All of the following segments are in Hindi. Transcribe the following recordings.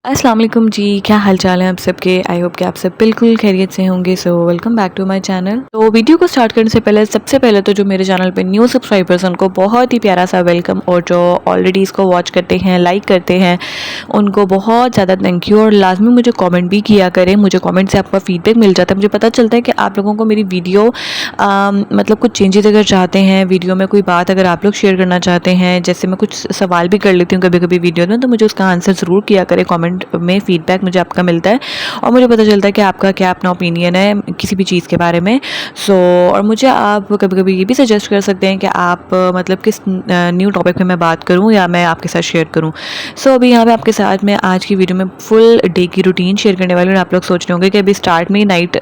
अस्सलाम वालेकुम जी, क्या हाल चाल है आप सबके। आई होप कि आप सब बिल्कुल खैरियत से होंगे। So welcome back to my channel. तो वीडियो को स्टार्ट करने से पहले सबसे पहले तो जो मेरे चैनल पे न्यू सब्सक्राइबर्स हैं उनको बहुत ही प्यारा सा वेलकम, और जो ऑलरेडी इसको वॉच करते हैं, लाइक करते हैं, उनको बहुत ज़्यादा थैंक यू। और लाजमी मुझे कॉमेंट भी किया करें, मुझे कॉमेंट से आपका फीडबैक मिल जाता है, मुझे पता चलता है कि आप लोगों को मेरी वीडियो मतलब कुछ चेंजेस अगर चाहते हैं, वीडियो में कोई बात अगर आप लोग शेयर करना चाहते हैं, जैसे मैं कुछ सवाल भी कर लेती हूँ कभी कभी वीडियो में, तो मुझे उसका आंसर ज़रूर किया करें कॉमेंट में। फीडबैक मुझे आपका मिलता है और मुझे पता चलता है कि आपका क्या अपना ओपिनियन है किसी भी चीज़ के बारे में। और मुझे आप कभी कभी ये भी सजेस्ट कर सकते हैं कि आप मतलब किस न्यू टॉपिक पे मैं बात करूं या मैं आपके साथ शेयर करूं। अभी यहाँ पे आपके साथ मैं आज की वीडियो में फुल डे की रूटीन शेयर करने वाली हूँ। आप लोग सोच रहे होंगे कि अभी स्टार्ट में ही नाइट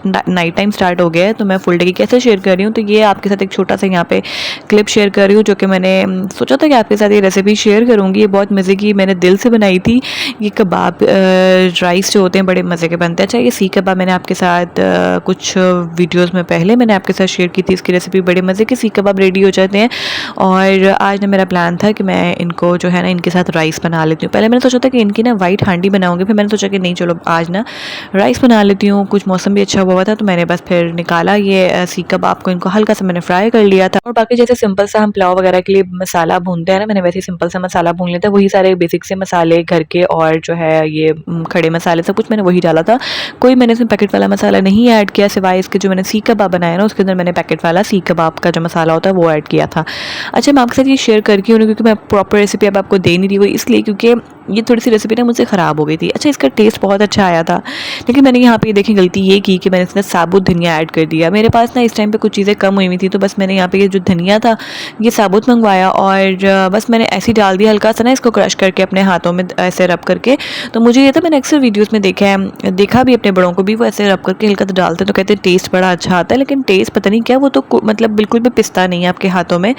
टाइम स्टार्ट हो गया है, तो मैं फुल डे की कैसे शेयर कर रही हूँ। तो ये आपके साथ एक छोटा सा यहाँ पे क्लिप शेयर कर रही हूँ, जो कि मैंने सोचा था कि आपके साथ ये रेसिपी शेयर करूँगी। ये बहुत मज़े की मैंने दिल से बनाई थी। ये कबाब राइस जो होते हैं बड़े मज़े के बनते हैं। अच्छा, ये सीख कबाब मैंने आपके साथ कुछ वीडियोस में पहले मैंने आपके साथ शेयर की थी। इसकी रेसिपी बड़े मज़े के सीख कबाब रेडी हो जाते हैं। और आज ना मेरा प्लान था कि मैं इनको जो है ना इनके साथ राइस बना लेती हूँ। पहले मैंने सोचा था कि इनकी ना वाइट हांडी बनाऊंगी, फिर मैंने सोचा कि नहीं चलो आज ना राइस बना लेती हूँ। कुछ मौसम भी अच्छा हुआ था तो मैंने बस फिर निकाला ये सीख कबाब को, इनको हल्का सा मैंने फ्राई कर लिया था। और बाकी जैसे सिंपल सा हम पुलाव वगैरह के लिए मसाला भूनते हैं ना, मैंने वैसे ही सिंपल सा मसाला भून लिया था। वही सारे बेसिक से मसाले घर के और जो है ये खड़े मसाले सब कुछ मैंने वही डाला था। कोई मैंने इसमें पैकेट वाला मसाला नहीं ऐड किया, सिवाय इसके जो मैंने सीख कबाब बनाया ना उसके अंदर मैंने पैकेट वाला सीख कबाब का जो मसाला होता है वो ऐड किया था। अच्छा, मैं आपके साथ ये शेयर करके हूँ क्योंकि मैं प्रॉपर रेसिपी अब आपको दे नहीं रही, वो इसलिए क्योंकि ये थोड़ी सी रेसिपी ना मुझसे ख़राब हो गई थी। अच्छा, इसका टेस्ट बहुत अच्छा आया था, लेकिन मैंने यहाँ पे देखिए गलती ये की कि मैंने इसमें साबुत धनिया ऐड कर दिया। मेरे पास ना इस टाइम पे कुछ चीज़ें कम हुई हुई थी, तो बस मैंने यहाँ पे ये जो धनिया था ये साबुत मंगवाया और बस मैंने ऐसे ही डाल दिया हल्का सा ना, इसको क्रश करके अपने हाथों में ऐसे रब करके। तो मुझे ये था, मैंने अक्सर वीडियोज़ में देखा भी अपने बड़ों को भी, वो ऐसे रब करके हल्का तो डालते तो कहते हैं टेस्ट बड़ा अच्छा आता है, लेकिन टेस्ट पता नहीं क्या वो तो मतलब बिल्कुल भी पिसता नहीं है आपके हाथों में।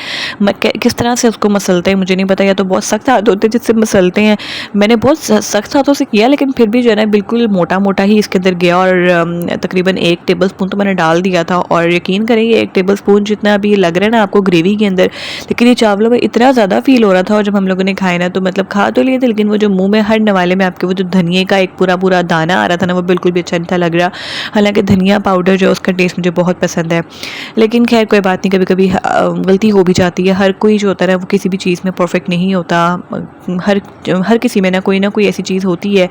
किस तरह से उसको मसलते हैं मुझे नहीं पता, या तो बहुत सख्त हाथ होते हैं जिससे मसलते हैं। मैंने बहुत सख्त हाथों से किया, लेकिन फिर भी जो है ना बिल्कुल मोटा मोटा ही इसके अंदर गया। और तकरीबन 1 टेबल स्पून तो मैंने डाल दिया था। और यकीन करें ये 1 टेबल स्पून जितना अभी लग रहा है ना आपको ग्रेवी के अंदर, लेकिन ये चावलों में इतना ज़्यादा फील हो रहा था। और जब हम लोगों ने खाए ना तो मतलब खा तो लिए थे, लेकिन वो जो मुंह में हर नवाले में आपके वो जो धनिए का एक पूरा पूरा दाना आ रहा था ना, वो बिल्कुल भी अच्छा नहीं था लग रहा। हालांकि धनिया पाउडर जो उसका टेस्ट मुझे बहुत पसंद है, लेकिन खैर कोई बात नहीं, कभी कभी गलती हो भी जाती है। हर कोई जो होता है ना वो किसी भी चीज़ में परफेक्ट नहीं होता। हर हर किसी में ना कोई ऐसी चीज़ होती है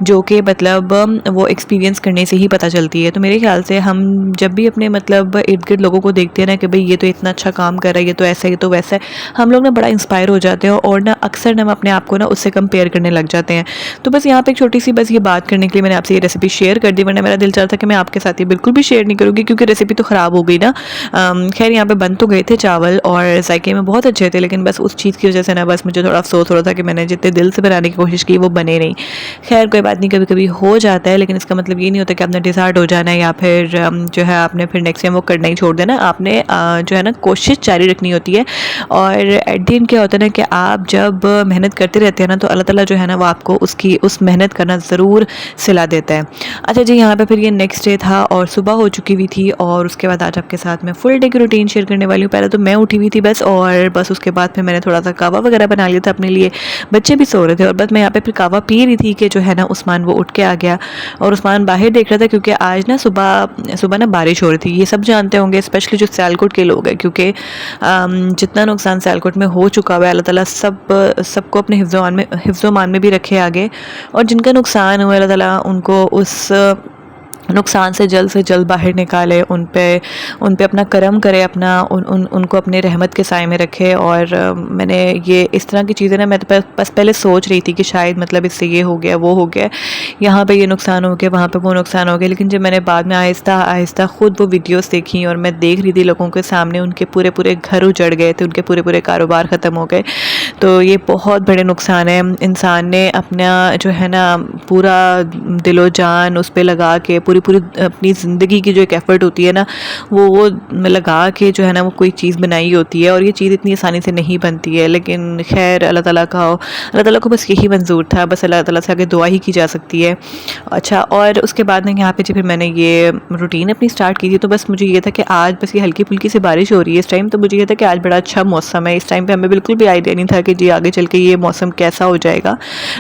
जो कि मतलब वो एक्सपीरियंस करने से ही पता चलती है। तो मेरे ख्याल से हम जब भी अपने मतलब इर्द गिर्द लोगों को देखते हैं ना कि भाई ये तो इतना अच्छा काम कर रहा है, ये तो ऐसा है, ये तो वैसा है, हम लोग ना बड़ा इंस्पायर हो जाते हैं और ना अक्सर हम अपने आप को ना उससे कंपेयर करने लग जाते हैं। तो बस यहाँ पे एक छोटी सी बस ये बात करने के लिए मैंने आपसे ये रेसिपी शेयर कर दी, वरना मेरा दिल चाहता कि मैं आपके साथ ये बिल्कुल भी शेयर नहीं करूँगी क्योंकि रेसिपी तो ख़राब हो गई ना। खैर यहाँ पे बन तो गए थे चावल और जायके में बहुत अच्छे थे, लेकिन बस उस चीज़ की वजह से ना बस मुझे थोड़ा अफसोस हो रहा था कि मैंने जितने दिल से बनाने की कोशिश की वो बने नहीं। खैर कोई बात नहीं, कभी कभी हो जाता है, लेकिन इसका मतलब ये नहीं होता कि आपने डिसहार्ट हो जाना है या फिर जो है आपने फिर नेक्स्ट टाइम वो करना ही छोड़ देना। आपने जो है ना कोशिश जारी रखनी होती है। और एट द एंड क्या होता है ना कि आप जब मेहनत करते रहते हैं ना तो अल्लाह ताला जो है ना वो आपको उसकी उस मेहनत करना ज़रूर सिला देता है। अच्छा जी, यहाँ पे फिर ये नेक्स्ट डे था और सुबह हो चुकी हुई थी और उसके बाद आज आपके साथ मैं फुल डे की रूटीन शेयर करने वाली हूँ। पहले तो मैं उठी हुई थी बस, और बस उसके बाद फिर मैंने थोड़ा सा कहवा वगैरह बना लिया था अपने लिए। बच्चे भी सो रहे थे और बस मैं यहाँ पे फिर कहवा पी रही थी कि जो है ना उस्मान वो उठ के आ गया। और उस्मान बाहर देख रहा था क्योंकि आज ना सुबह सुबह ना बारिश हो रही थी। ये सब जानते होंगे, स्पेशली जो सियालकोट के लोग हैं, क्योंकि जितना नुकसान सियालकोट में हो चुका हुआ है अल्लाह ताला सबको अपने हिफ्ज़-ओ-मान में भी रखे आगे। और जिनका नुकसान हुआ अल्लाह ताला उनको उस नुकसान से जल्द बाहर निकाले, उन पे अपना करम करे, अपना उनको अपने रहमत के साए में रखे। और मैंने ये इस तरह की चीज़ें ना मैं तो बस पहले सोच रही थी कि शायद मतलब इससे ये हो गया वो हो गया, यहाँ पे ये नुकसान हो गया, वहाँ पे वो नुकसान हो गया। लेकिन जब मैंने बाद में आहिस्ता आहिस्ता ख़ुद वो वीडियोस देखी और मैं देख रही थी लोगों के सामने उनके पूरे पूरे घर उजड़ गए थे, उनके पूरे पूरे कारोबार ख़त्म हो गए। तो ये बहुत बड़े नुकसान है। इंसान ने अपना जो है ना पूरा दिलो जान उस पर लगा के पूरी अपनी ज़िंदगी की जो एक एफ़र्ट होती है ना वो लगा के जो है ना वो कोई चीज़ बनाई होती है, और ये चीज़ इतनी आसानी से नहीं बनती है। लेकिन खैर अल्लाह ताला को बस यही मंजूर था, बस अल्लाह ताला से आगे दुआ ही की जा सकती है। अच्छा, और उसके बाद में यहाँ पे जो फिर मैंने ये रूटीन अपनी स्टार्ट की थी, तो बस मुझे ये था कि आज बस ये हल्की फुल्की सी बारिश हो रही है इस टाइम, तो मुझे ये था कि आज बड़ा अच्छा मौसम है। इस टाइम पे हमें बिल्कुल भी आइडिया नहीं था कि कि जी आगे चल के ये मौसम कैसा हो जाएगा।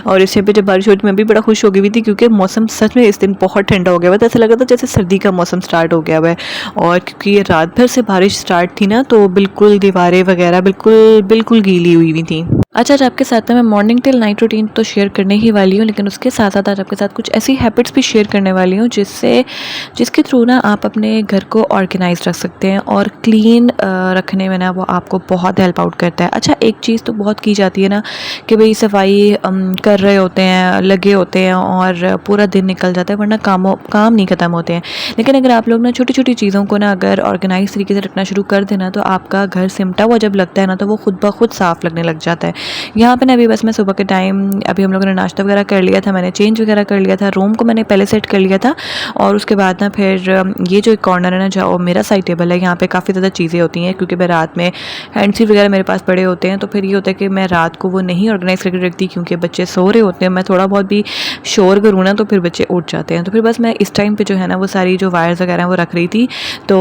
और इस टाइम पे जब बारिश हो रही थी मैं भी बड़ा खुश हो गई हुई थी, क्योंकि मौसम सच में इस दिन बहुत ठंडा हो गया हुआ था। ऐसा लग रहा था जैसे सर्दी का मौसम स्टार्ट हो गया हुआ है। और क्योंकि ये रात भर से बारिश स्टार्ट थी ना, तो बिल्कुल दीवारें वगैरह बिल्कुल बिल्कुल गीली हुई हुई थी। अच्छा, आज आपके साथ में मैं मॉर्निंग टिल नाइट रूटीन तो शेयर करने ही वाली हूँ, लेकिन उसके साथ साथ आज आपके साथ कुछ ऐसी हैबिट्स भी शेयर करने वाली हूँ जिसके थ्रू ना आप अपने घर को ऑर्गेनाइज रख सकते हैं और क्लीन रखने में ना वो आपको बहुत हेल्प आउट करता है। अच्छा, एक चीज़ तो बहुत की जाती है ना कि भाई सफाई कर रहे होते हैं, लगे होते हैं और पूरा दिन निकल जाता है, वरना काम नहीं ख़त्म होते हैं। लेकिन अगर आप लोग ना छोटी छोटी चीज़ों को ना अगर ऑर्गेनाइज तरीके से रखना शुरू कर देना, तो आपका घर सिमटा हुआ जब लगता है ना, तो वो खुद ब खुद साफ़ लगने लग जाता है। यहाँ पे ना अभी बस मैं सुबह के टाइम अभी हम लोगों ने नाश्ता वगैरह कर लिया था, मैंने चेंज वगैरह कर लिया था, रूम को मैंने पहले सेट कर लिया था। और उसके बाद ना फिर ये जो एक कॉर्नर है ना, जो मेरा साइड टेबल है, यहाँ पे काफ़ी ज़्यादा चीज़ें होती हैं, क्योंकि मैं रात में हैंडसी वगैरह मेरे पास पड़े होते हैं। तो फिर ये होता है कि मैं रात को वो नहीं ऑर्गेनाइज़ करके रखती, क्योंकि बच्चे सो रहे होते हैं। मैं थोड़ा बहुत भी शोर करूँ ना, तो फिर बच्चे उठ जाते हैं। तो फिर बस मैं इस टाइम पे जो है ना वो सारी जो वायर्स वगैरह हैं वो रख रही थी। तो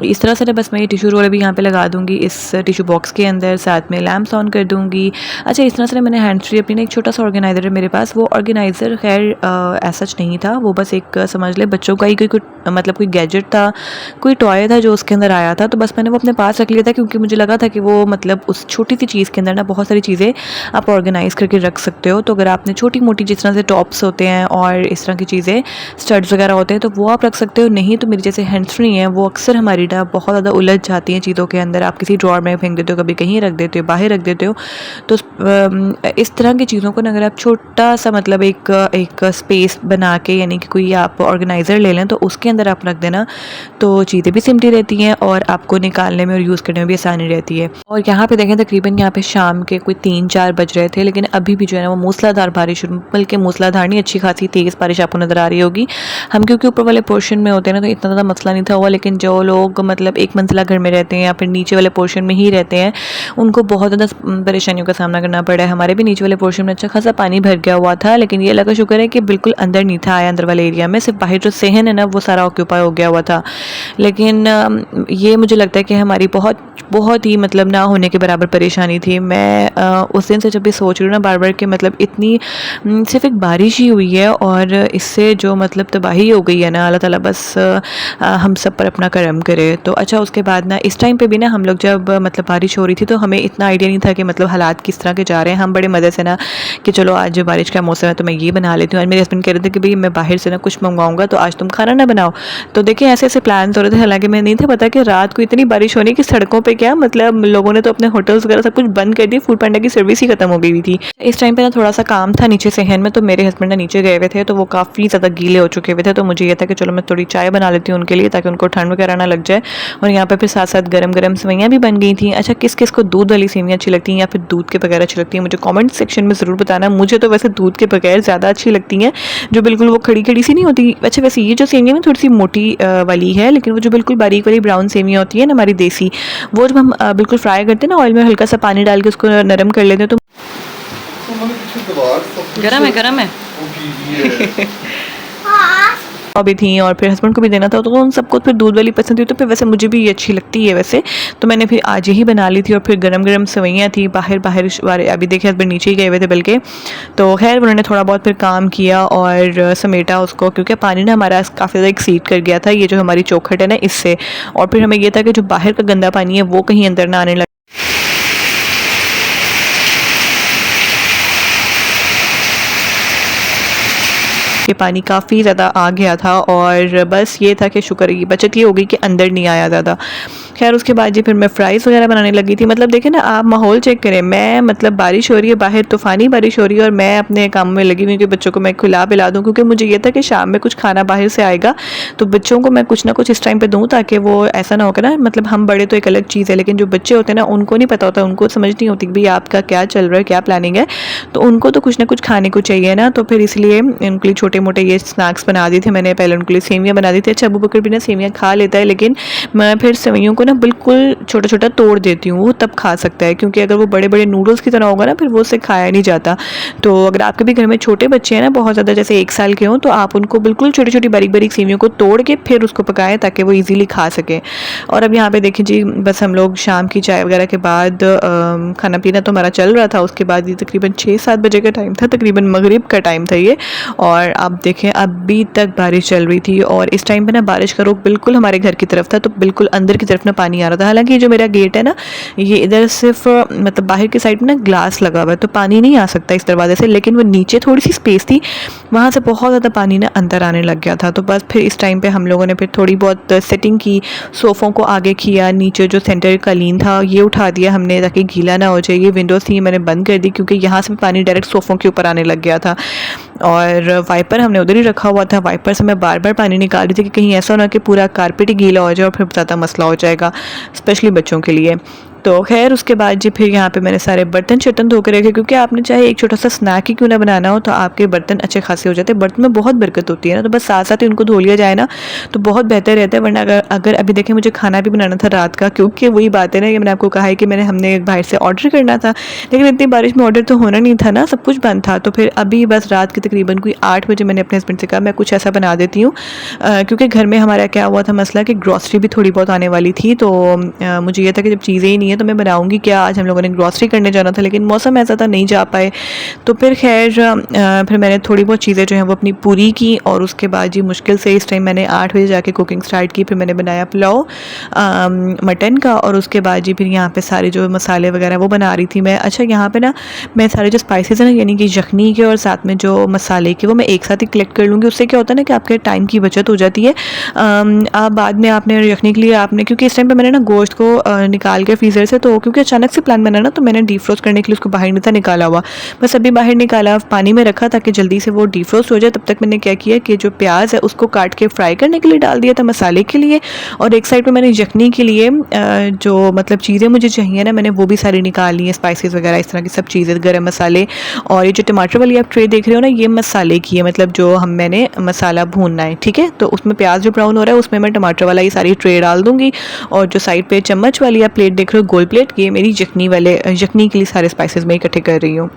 इस तरह से ना बस मैं ये टिशू रोल भी यहाँ पे लगा दूँगी इस टिशू बॉक्स के अंदर, साथ में लैम्प्स ऑन कर दूँगी। अच्छा, इस तरह से मैंने हैंड्स फ्री अपनी ना एक छोटा सा ऑर्गेनाइज़र है मेरे पास। वो ऑर्गेनाइज़र खैर ऐसा नहीं था, वो बस एक समझ ले बच्चों का ही कोई मतलब कोई गैजेट था, कोई टॉय था जो उसके अंदर आया था। तो बस मैंने वो अपने पास रख लिया था, क्योंकि मुझे लगा था कि वो मतलब उस छोटी सी चीज़ के अंदर ना बहुत सारी चीज़ें आप ऑर्गेनाइज़ करके रख सकते हो। तो अगर आपने छोटी मोटी जिस तरह से टॉप्स होते हैं और इस तरह की चीज़ें, स्टड्स वगैरह होते हैं, तो वो आप रख सकते हो। नहीं तो मेरी जैसे हैंड्स फ्री हैं, वो अक्सर हमारी ना बहुत ज़्यादा उलझ जाती हैं चीज़ों के अंदर। आप किसी ड्रॉर में फेंक देते हो, कभी कहीं रख देते हो, बाहर रख देते हो। तो इस तरह की चीज़ों को ना अगर आप छोटा सा मतलब एक स्पेस बना के, यानी कि कोई आप ऑर्गेनाइज़र ले लें, तो उसके अंदर आप रख देना, तो चीज़ें भी सिमटी रहती हैं और आपको निकालने में और यूज़ करने में भी आसानी रहती है। और यहाँ पे देखें तकरीबन यहाँ पे शाम के कोई 3-4 बज रहे थे, लेकिन अभी भी जो है ना वो मूसलाधार बारिश, बल्कि मूसलाधार नहीं, अच्छी खासी तेज़ बारिश आपको नज़र आ रही होगी। हम क्योंकि ऊपर वाले पोर्शन में होते हैं ना, तो इतना ज़्यादा मसला नहीं था हुआ, लेकिन जो लोग मतलब एक मंजिला घर में रहते हैं या फिर नीचे वाले पोर्शन में ही रहते हैं, उनको बहुत ज़्यादा परेशानियों का सामना करना पड़ा है। हमारे भी नीचे वाले पोर्शन में अच्छा खासा पानी भर गया हुआ था, लेकिन ये अल्लाह का शुक्र है कि बिल्कुल अंदर नहीं था आया, अंदर वाले एरिया में सिर्फ बाहर जो सहन है ना वो सारा ऑक्यूपाई हो गया हुआ था। लेकिन ये मुझे लगता है कि हमारी बहुत ही मतलब ना होने के बराबर परेशानी थी। मैं उस दिन से जब भी सोच रही हूँ ना बार बार कि मतलब इतनी सिर्फ एक बारिश ही हुई है और इससे जो मतलब तबाही हो गई है ना, अल्लाह ताला बस हम सब पर अपना करम करे। तो अच्छा, उसके बाद ना इस टाइम पे भी ना हम लोग जब मतलब बारिश हो रही थी, तो हमें इतना आइडिया नहीं था कि मतलब हालात किस तरह के जा रहे हैं। हम बड़े मज़े से ना कि चलो आज बारिश का मौसम है तो मैं ये बना लेती हूँ। आज मेरे हस्बैंड कह रहे थे कि भाई मैं बाहर से ना कुछ मंगवाऊंगा, तो आज तुम खाना ना बनाओ। तो देखिए ऐसे ऐसे प्लान हो रहे थे, हालांकि मैं नहीं था पता कि रात को इतनी बारिश होनी कि सड़कों पे क्या मतलब लोगों ने तो अपने होटल्स वगैरह सब कुछ बंद कर दिए, फूड पांडा की सर्विस ही खत्म हो गई हुई थी। इस टाइम पे ना थोड़ा सा काम था नीचे सहन में, तो मेरे हस्बैंड ना नीचे गए हुए थे, तो वो काफ़ी ज़्यादा गीले हो चुके हुए थे। तो मुझे ये था कि चलो मैं थोड़ी चाय बना लेती हूँ उनके लिए, ताकि उनको ठंड वगैरह ना लग जाए। और यहाँ पर फिर साथ साथ गर्म गर्म सेवइयाँ भी बन गई थी। अच्छा, किस किस को दूध वाली सेवइयाँ अच्छी लगती हैं या फिर दूध के बगैर अच्छी लगती हैं, मुझे कमेंट सेक्शन में ज़रूर बताना। मुझे तो वैसे दूध के बगैर ज़्यादा अच्छी लगती हैं, जो बिल्कुल वो खड़ी खड़ी सी नहीं होती। अच्छा, वैसे ये जो सेवइयाँ ना थोड़ी सी मोटी वाली है, लेकिन वो जो बिल्कुल बारीक वाली ब्राउन सेवइयाँ होती है ना हमारी देसी, वो जब हम बिल्कुल फ्राई करते हैं ना ऑयल में, हल्का सा पानी डाल के उसको नरम कर लेते हैं, तो गरम है अभी थी। और फिर हस्बैंड को भी देना था, तो उन सबको फिर दूध वाली पसंद थी, तो फिर वैसे मुझे भी ये अच्छी लगती है वैसे। तो मैंने फिर आज ही बना ली थी। और फिर गरम गरम सेवइयाँ थी, बाहर वाले अभी देखे हस्बैंड नीचे ही गए हुए थे बल्कि। तो खैर उन्होंने थोड़ा बहुत फिर काम किया और समेटा उसको, क्योंकि पानी ना हमारा काफ़ी ज़्यादा एक्सीड कर गया था, ये जो हमारी चौखट है ना इससे। और फिर हमें ये था कि जो बाहर का गंदा पानी है वो कहीं अंदर ना आने लगे। कि पानी काफ़ी ज़्यादा आ गया था, और बस ये था कि शुक्र की बचत ये हो गई कि अंदर नहीं आया ज़्यादा। खैर उसके बाद जी फिर मैं फ्राइज़ वगैरह बनाने लगी थी। मतलब देखें ना आप, माहौल चेक करें, मैं मतलब बारिश हो रही है बाहर, तूफ़ानी बारिश हो रही है, और मैं अपने काम में लगी हुई कि बच्चों को मैं खिला पिला दूँ, क्योंकि मुझे ये था कि शाम में कुछ खाना बाहर से आएगा तो बच्चों को मैं कुछ ना कुछ इस टाइम पे दूँ, ताकि वो ऐसा ना हो कि ना मतलब हम बड़े तो एक अलग चीज़ है, लेकिन जो बच्चे होते हैं ना उनको नहीं पता होता, उनको समझ नहीं होती कि भाई आपका क्या चल रहा है, क्या प्लानिंग है। तो उनको तो कुछ ना कुछ खाने को चाहिए ना, तो फिर इसलिए उनके लिए छोटे मोटे ये स्नैक्स बना दी थी मैंने। पहले उनके लिए सेवियाँ बना दी थी। अच्छा, अबू बकर भी ना सेवियाँ खा लेता है, लेकिन मैं फिर सेवियों को ना बिल्कुल छोटा छोटा तोड़ देती हूँ, वो तब खा सकता है, क्योंकि अगर वो बड़े बड़े नूडल्स की तरह होगा ना फिर वो उससे खाया नहीं जाता। तो अगर आपके भी घर में छोटे बच्चे हैं ना बहुत ज़्यादा, जैसे 1 साल के हों, तो आप उनको बिल्कुल छोटी छोटी बारीक बारीक सेवियों को तोड़ के फिर उसको पकाएं ताकि वो ईजिली खा सकें। और अब यहाँ पे देखिए जी, बस हम लोग शाम की चाय वगैरह के बाद खाना पीना तो हमारा चल रहा था। उसके बाद ये तकरीबन 6-7 बजे का टाइम था, तकरीबन मगरिब का टाइम था ये। और आप देखें अभी तक बारिश चल रही थी, और इस टाइम पे ना बारिश का रुख बिल्कुल हमारे घर की तरफ था, तो बिल्कुल अंदर की तरफ ना पानी आ रहा था। हालांकि जो मेरा गेट है ना, ये इधर सिर्फ मतलब बाहर की साइड में ना ग्लास लगा हुआ है, तो पानी नहीं आ सकता इस दरवाजे से, लेकिन वो नीचे थोड़ी सी स्पेस थी, वहाँ से बहुत ज़्यादा पानी ना अंदर आने लग गया था। तो बस फिर इस टाइम पे हम लोगों ने फिर थोड़ी बहुत सेटिंग की, सोफ़ों को आगे किया, नीचे जो सेंटर कालीन था ये उठा दिया हमने ताकि गीला ना हो जाए। ये विंडोज़ थी मैंने बंद कर दी, क्योंकि यहाँ से भी पानी डायरेक्ट सोफ़ों के ऊपर आने लग गया था। और वाइपर हमने उधर ही रखा हुआ था, वाइपर से मैं बार बार पानी निकाल रही थी कि कहीं ऐसा ना कि पूरा कारपेट ही गीला हो जाए और फिर ज़्यादा मसला हो जाएगा, स्पेशली बच्चों के लिए। तो खैर उसके बाद जी फिर यहाँ पे मैंने सारे बर्तन शर्तन धो के रखे, क्योंकि आपने चाहे एक छोटा सा स्नैक ही क्यों ना बनाना हो, तो आपके बर्तन अच्छे खासे हो जाते हैं। बर्तन में बहुत बरकत होती है ना, तो बस साथ साथ ही उनको धो लिया जाए ना तो बहुत बेहतर रहता है। वरना अगर अभी देखें मुझे खाना भी बनाना था रात का, क्योंकि वही बात है ना, ये मैंने आपको कहा है कि हमने एक बाहर से ऑर्डर करना था, लेकिन इतनी बारिश में ऑर्डर तो होना नहीं था ना, सब कुछ बंद था। तो फिर अभी बस रात के तकरीबन कोई 8 बजे मैंने अपने हस्बैंड से कहा मैं कुछ ऐसा बना देती हूँ, क्योंकि घर में हमारा क्या हुआ था मसला कि ग्रॉसरी भी थोड़ी बहुत आने वाली थी। तो मुझे ये था कि जब चीज़ें ही नहीं है तो मैं बनाऊँगी क्या। आज हम लोगों ने ग्रॉसरी करने जाना था, लेकिन मौसम ऐसा था नहीं जा पाए। तो फिर खैर फिर मैंने थोड़ी बहुत चीज़ें जो हैं वो अपनी पूरी की, और उसके बाद जी मुश्किल से इस टाइम मैंने 8 बजे जाके कुकिंग स्टार्ट की। फिर मैंने बनाया पुलाव मटन का, और उसके बाद जी फिर यहाँ पे सारे जो मसाले वगैरह वो बना रही थी मैं। अच्छा यहाँ पे ना मैं सारे जो स्पाइसेस हैं ना, यानी कि यखनी के और साथ में जो मसाले के, वो मैं एक साथ ही कलेक्ट कर लूँगी। उससे क्या होता है ना कि आपके टाइम की बचत हो जाती है। आप बाद में आपने यखनी के लिए आपने, क्योंकि इस टाइम पे मैंने ना गोश्त को निकाल के फ्रीज़र से, तो क्योंकि अचानक से प्लान बना ना, तो मैंने डीफ्रोस्ट करने के लिए उसको बाहर नहीं था निकाला हुआ, बस अभी बाहर निकाला पानी में रखा ताकि जल्दी से वो डीफ्रोस्ट हो जाए। तब तक मैंने क्या किया कि जो प्याज है उसको काट के फ्राई करने के लिए डाल दिया था मसाले के लिए, और एक साइड पे मैंने यखनी के लिए जो मतलब चीज़ें मुझे चाहिए ना, मैंने वो भी सारी निकाल ली हैं, स्पाइसेस वगैरह इस तरह की सब चीज़ें, गरम मसाले। और ये जो टमाटर वाली आप ट्रे देख रहे हो ना, ये मसाले की है, मतलब जो मैंने मसाला भूनना है, ठीक है। तो उसमें प्याज जो ब्राउन हो रहा है उसमें मैं टमाटर वाला ये सारी ट्रे डाल दूँगी, और जो साइड पे चम्मच वाली आप प्लेट देख रहे हो गोल प्लेट, ये मेरी यखनी के लिए सारे स्पाइसेस मैं इकट्ठे कर रही हूँ।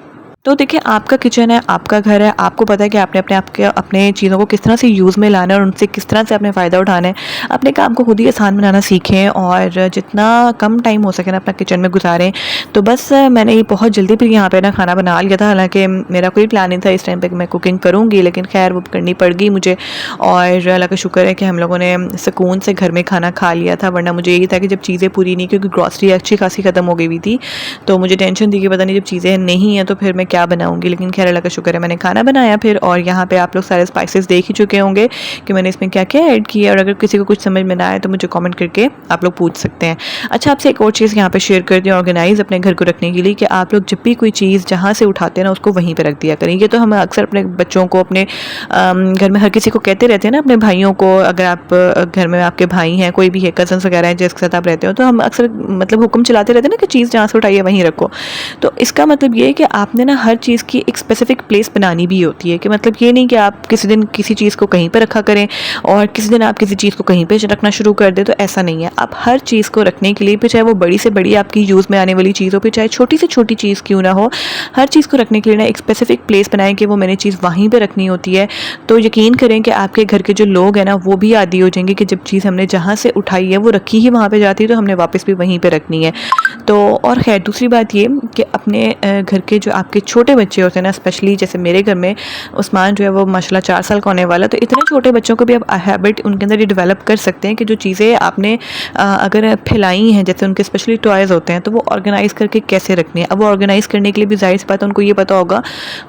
तो देखिए आपका किचन है, आपका घर है, आपको पता है कि आपने अपने चीज़ों को किस तरह से यूज़ में लाना है और उनसे किस तरह से अपने फ़ायदा उठाना है। अपने काम को खुद ही आसान बनाना सीखें, और जितना कम टाइम हो सके ना अपना किचन में गुजारें। तो बस मैंने ये बहुत जल्दी फिर यहाँ पे ना खाना बना लिया था, हालांकि मेरा कोई प्लान नहीं था इस टाइम पे कि मैं कुकिंग करूँगी, लेकिन खैर वो करनी पड़ गई मुझे। और अल्लाह का शुक्र है कि हम लोगों ने सुकून से घर में खाना खा लिया था, वरना मुझे यही था कि जब चीज़ें पूरी नहीं, क्योंकि ग्रॉसरी अच्छी खासी ख़त्म हो गई हुई थी, तो मुझे टेंशन थी कि पता नहीं जब चीज़ें नहीं हैं तो फिर मैं क्या बनाऊंगी। लेकिन खैर अल्लाह का शुक्र है मैंने खाना बनाया फिर। और यहाँ पे आप लोग सारे स्पाइसेस देख ही चुके होंगे कि मैंने इसमें क्या क्या ऐड किया, और अगर किसी को कुछ समझ में ना आए तो मुझे कमेंट करके आप लोग पूछ सकते हैं। अच्छा आपसे एक और चीज़ यहाँ पे शेयर कर दें ऑर्गेनाइज अपने घर को रखने के लिए, कि आप लोग जब भी कोई चीज़ जहाँ से उठाते हैं ना उसको वहीं पर रख दिया करें। ये तो हम अक्सर अपने बच्चों को, अपने घर में हर किसी को कहते रहते हैं ना, अपने भाइयों को, अगर आप घर में आपके भाई हैं, कोई भी है, कजन्स वगैरह हैं जिसके साथ आप रहते हो, तो हम अक्सर मतलब हुक्म चलाते रहते हैं ना कि चीज़ जहाँ से उठाइए वहीं रखो। तो इसका मतलब ये है कि आपने ना हर चीज़ की एक स्पेसिफिक प्लेस बनानी भी होती है, कि मतलब ये नहीं कि आप किसी दिन किसी चीज़ को कहीं पर रखा करें और किसी दिन आप किसी चीज़ को कहीं पर रखना शुरू कर दें, तो ऐसा नहीं है। आप हर चीज़ को रखने के लिए, फिर चाहे वो बड़ी से बड़ी आपकी यूज़ में आने वाली चीज़ हो, फिर चाहे छोटी से छोटी चीज़ क्यों ना हो, हर चीज़ को रखने के लिए ना एक स्पेसिफिक प्लेस बनाएं कि वो मैंने चीज़ वहीं पर रखनी होती है। तो यकीन करें कि आपके घर के जो लोग हैं ना वो भी आदी हो जाएंगे कि जब चीज़ हमने जहाँ से उठाई है वो रखी ही वहाँ पर जाती है, तो हमने वापस भी वहीं पर रखनी है। तो और खैर दूसरी बात ये कि अपने घर के जो आपके छोटे बच्चे होते हैं ना, स्पेशली जैसे मेरे घर में उस्मान जो है वो माशाल्लाह 4 साल का होने वाला, तो इतने छोटे बच्चों को भी आप हैबिट उनके अंदर ये डेवलप कर सकते हैं कि जो चीज़ें आपने अगर फैलाई हैं, जैसे उनके स्पेशली टॉयज़ होते हैं, तो वो ऑर्गेनाइज़ करके कैसे रखने हैं। अब वो ऑर्गेनाइज़ करने के लिए भी ज़ाहिर सी बात है उनको ये पता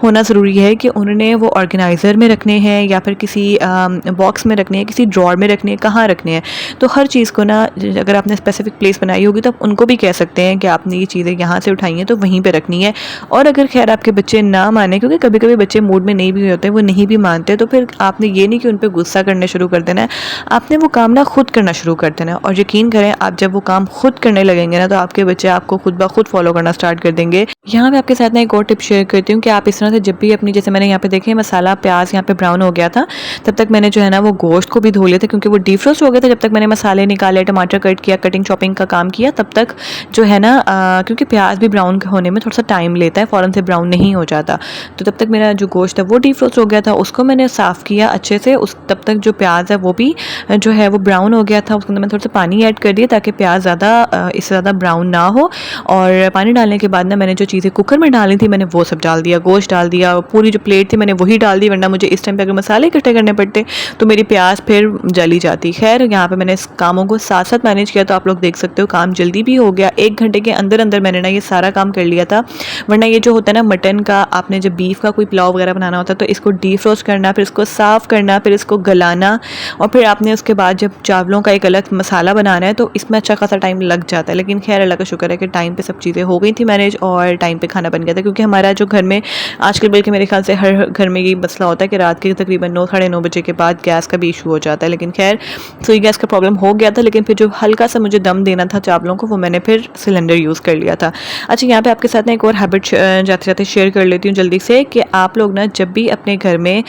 होना ज़रूरी है कि उन्होंने वो ऑर्गेनाइज़र में रखने हैं या फिर किसी बॉक्स में रखने हैं, किसी ड्रॉर में रखने हैं, कहाँ रखने हैं। तो हर चीज़ को ना अगर आपने स्पेसिफिक प्लेस बनाई होगी तो आप उनको भी कह सकते हैं कि आपने ये चीज़ें यहाँ से उठाई हैं तो वहीं पर रखनी है। और अगर खैर आपके बच्चे ना माने, क्योंकि कभी कभी बच्चे मूड में नहीं भी होते, वो नहीं भी मानते, तो फिर आपने ये नहीं कि उन पर गुस्सा करने शुरू कर देना है, आपने वो काम ना खुद करना शुरू कर देना है। और यकीन करें, आप जब वो काम खुद करने लगेंगे ना, तो आपके बच्चे आपको खुद ब खुद फॉलो करना स्टार्ट कर देंगे। यहाँ मैं आपके साथ ना एक और टिप शेयर करती हूँ कि आप इस तरह से जब भी अपनी, जैसे मैंने यहाँ पे देखे मसाला प्याज यहाँ पे ब्राउन हो गया था, तब तक मैंने जो है ना वो गोश्त को भी धो लिया था, क्योंकि वो डीफ्रोस्ट हो गया था। जब तक मैंने मसाले निकाले, टमाटर कट किया, कटिंग चॉपिंग का काम किया, तब तक जो है ना क्योंकि प्याज भी ब्राउन होने में थोड़ा सा टाइम लेता है, फ़ौरन से ब्राउन नहीं हो जाता, तो तब तक मेरा जो गोश्त है वो डीफ्रोस्ट हो गया था, उसको मैंने साफ़ किया अच्छे से। उस तब तक जो प्याज है वो भी जो है वो ब्राउन हो गया था, उसके अंदर मैंने थोड़ा सा पानी ऐड कर दिया ताकि प्याज ज़्यादा इससे ज़्यादा ब्राउन ना हो। और पानी डालने के बाद ना मैंने जो चीज़ें कुकर में डाली थी मैंने वो सब डाल दिया, गोश्त डाल दिया, पूरी जो प्लेट थी मैंने वही डाल दी, वरना मुझे इस टाइम पे अगर मसाले इकट्ठे करने पड़ते तो मेरी प्याज फिर जली जाती। खैर यहाँ पे मैंने इस कामों को साथ साथ मैनेज किया, तो आप लोग देख सकते हो काम जल्दी भी हो गया। 1 घंटे के अंदर अंदर मैंने ना ये सारा काम कर लिया था। वरना ये जो होता है ना मटन का, आपने जब बीफ का कोई पुलाव वगैरह बनाना होता है तो इसको डीफ्रोस्ट करना, फिर इसको साफ़ करना, फिर इसको गलाना, और फिर आपने उसके बाद जब चावलों का एक अलग मसाला बनाना है तो इसमें अच्छा खासा टाइम लग जाता है। लेकिन खैर अल्लाह का शुक्र है कि टाइम पे सब चीज़ें हो गई थी मैनेज और टाइम पे खाना बन गया था। क्योंकि हमारा जो घर में आजकल, बल्कि मेरे ख्याल से हर घर में ये मसला होता है कि रात के तकरीबन 9 साढ़े 9 बजे के बाद गैस का भी इशू हो जाता है। लेकिन खैर सुई गैस का प्रॉब्लम हो गया था, लेकिन फिर जो हल्का सा मुझे दम देना था चावलों को वो मैंने फिर सिलेंडर यूज़ कर लिया था। अच्छा, यहाँ पे आपके साथ ना एक और हैबिट जाते जाते शेयर कर लेती हूँ जल्दी से, कि आप लोग ना जब भी अपने घर में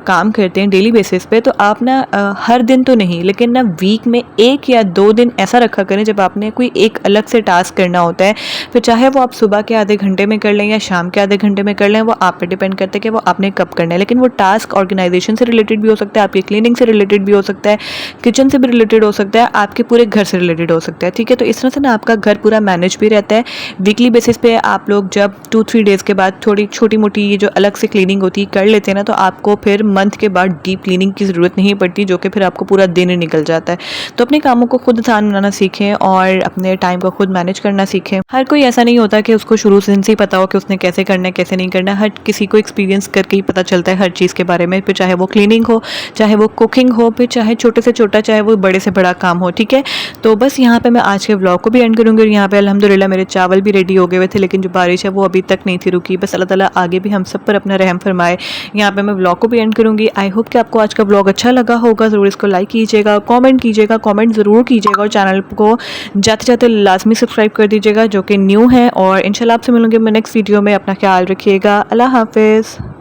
काम करते हैं डेली बेसिस पे, तो आप ना हर दिन तो नहीं, लेकिन ना वीक में 1 या 2 दिन ऐसा रखा करें जब आपने कोई एक अलग से टास्क करना होता है। फिर चाहे वो आप सुबह के आधे घंटे में कर लें या शाम के आधे घंटे में कर लें, वो आप पे डिपेंड करता है कि वो आपने कब करना है। लेकिन वो टास्क ऑर्गेनाइजेशन से रिलेटेड भी हो सकता है, आपकी क्लीनिंग से रिलेटेड भी हो सकता है, किचन से भी रिलेटेड हो सकता है, आपके पूरे घर से रिलेटेड हो सकता है। ठीक है, तो इस तरह से ना आपका घर पूरा मैनेज भी रहता है। वीकली बेसिस पे आप लोग जब 2-3 डेज़ के बाद थोड़ी छोटी मोटी ये जो अलग से क्लीनिंग होती है कर लेते हैं ना, तो आपको फिर मंथ के बाद डीप क्लीनिंग की ज़रूरत नहीं पड़ती, जो कि फिर आपको पूरा दिन निकल जाता है। तो अपने कामों को खुद आसान बनाना सीखें और अपने टाइम को खुद मैनेज करना सीखें। हर कोई ऐसा नहीं होता कि उसको शुरू से ही पता हो कि उसने कैसे करना है कैसे नहीं करना है। हर किसी को एक्सपीरियंस करके ही पता चलता है हर चीज़ के बारे में, फिर चाहे वो क्लीनिंग हो, चाहे वो कुकिंग हो, फिर चाहे छोटे से छोटा, चाहे वो बड़े से बड़ा काम हो। ठीक है, तो बस यहाँ पे मैं आज के व्लॉग को भी एंड करूँगी। और यहाँ पे अल्हम्दुलिल्लाह मेरे चावल भी रेडी हो गए हुए थे, लेकिन जो बारिश है वो अभी तक नहीं थी रुकी। बस अल्लाह ताला आगे भी हम सब पर अपना रहम फरमाए। यहाँ पे मैं व्लॉग को भी एंड करूँगी। आई होप कि आपको आज का व्लॉग अच्छा लगा होगा। ज़रूर इसको लाइक कीजिएगा, कमेंट कीजिएगा, कमेंट ज़रूर कीजिएगा, और चैनल को जाते जाते लाजमी सब्सक्राइब कर दीजिएगा जो कि न्यू है। और इंशाल्लाह आपसे मिलूंगी मैं नेक्स्ट वीडियो में। अपना ख्याल रखिएगा। अल्लाह हाफिज़।